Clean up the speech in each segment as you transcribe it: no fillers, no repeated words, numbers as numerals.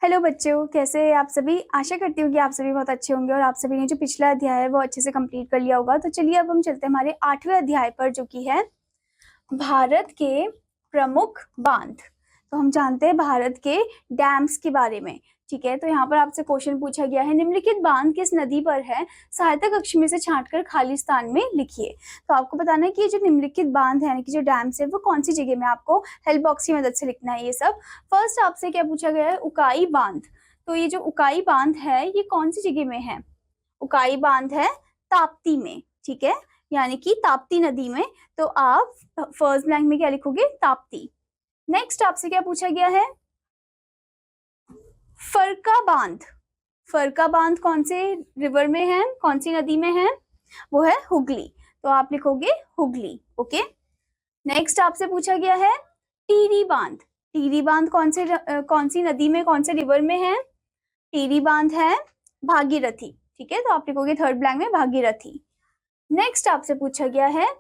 Hello बच्चों, कैसे हैं आप सभी। आशा करती हूँ कि आप सभी बहुत अच्छे होंगे और आप सभी ने जो पिछला अध्याय है वो अच्छे से कंप्लीट कर लिया होगा। तो चलिए अब हम चलते हैं हमारे 8वें अध्याय पर, जो कि है भारत के प्रमुख बांध। तो हम जानते हैं भारत के डैम्स के बारे में। ठीक है, तो यहाँ पर आपसे क्वेश्चन पूछा गया है, निम्नलिखित बांध किस नदी पर है, सहायता कक्ष में से छांटकर खाली स्थान में लिखिए। तो आपको बताना है कि ये जो निम्नलिखित बांध है, यानी कि जो डैम्स है, वो कौन सी जगह में, आपको हेल्प बॉक्स की मदद से लिखना है ये सब। फर्स्ट आपसे क्या पूछा गया है, उकाई बांध। तो ये जो उकाई बांध है ये कौन सी जगह में है। उकाई बांध है ताप्ती में। ठीक है, यानी कि ताप्ती नदी में। तो आप फर्स्ट ब्लैंक में क्या लिखोगे, ताप्ती। नेक्स्ट आपसे क्या पूछा गया है, फरका बांध। फरका बांध कौन से रिवर में है, कौन सी नदी में है, वो है हुगली। तो आप लिखोगे हुगली। ओके। नेक्स्ट आपसे पूछा गया है टीरी बांध। टीरी बांध कौन सी नदी में, कौन से रिवर में है। टीरी बांध है भागीरथी। ठीक है, तो आप लिखोगे थर्ड ब्लैंक में भागीरथी। नेक्स्ट आपसे पूछा गया है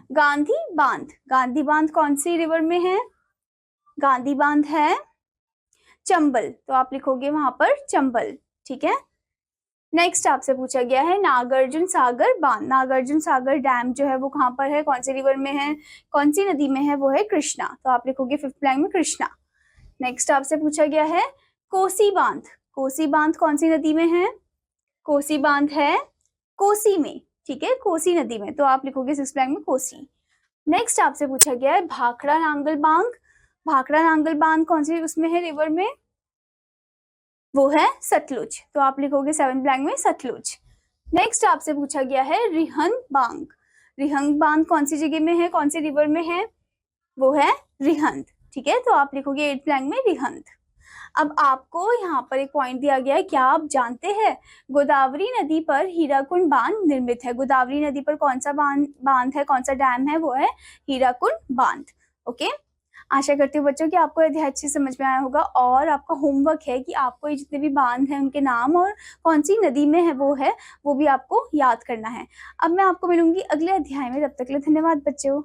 गांधी बांध। गांधी बांध कौन सी रिवर में है, गांधी बांध है चंबल। तो आप लिखोगे वहां पर चंबल। ठीक है। नेक्स्ट आपसे पूछा गया है नागार्जुन सागर बांध। नागार्जुन सागर डैम जो है वो कहाँ पर है, कौन सी रिवर में है, कौन सी नदी में है, वो है कृष्णा। तो आप लिखोगे फिफ्थ ब्लैंक में कृष्णा। नेक्स्ट आपसे पूछा गया है कोसी बांध। कोसी बांध कौन सी नदी में है, कोसी बांध है कोसी में। ठीक है, कोसी नदी में। तो आप लिखोगे सिक्स ब्लैंक में कोसी। नेक्स्ट आपसे पूछा गया है भाखड़ा नांगल बांध। भाखड़ा नांगल बांध कौन सी उसमें है, रिवर में, वो है सतलुज। तो आप लिखोगे सेवन ब्लैंक में सतलुज। नेक्स्ट आपसे पूछा गया है रिहंद बांध। रिहंद बांध कौन सी जगह में है, कौन सी रिवर में है, वो है रिहंद। ठीक है, तो आप लिखोगे एट ब्लैंक में रिहंद। अब आपको यहाँ पर एक पॉइंट दिया गया है, क्या आप जानते हैं गोदावरी नदी पर हीराकुंड बांध निर्मित है। गोदावरी नदी पर कौन सा बांध है, कौन सा डैम है, वो है हीराकुंड बांध। ओके। आशा करती हूँ बच्चों कि आपको अध्याय अच्छे समझ में आया होगा, और आपका होमवर्क है कि आपको ये जितने भी बांध हैं उनके नाम और कौन सी नदी में है वो भी आपको याद करना है। अब मैं आपको मिलूंगी अगले अध्याय में, तब तक के लिए धन्यवाद बच्चों।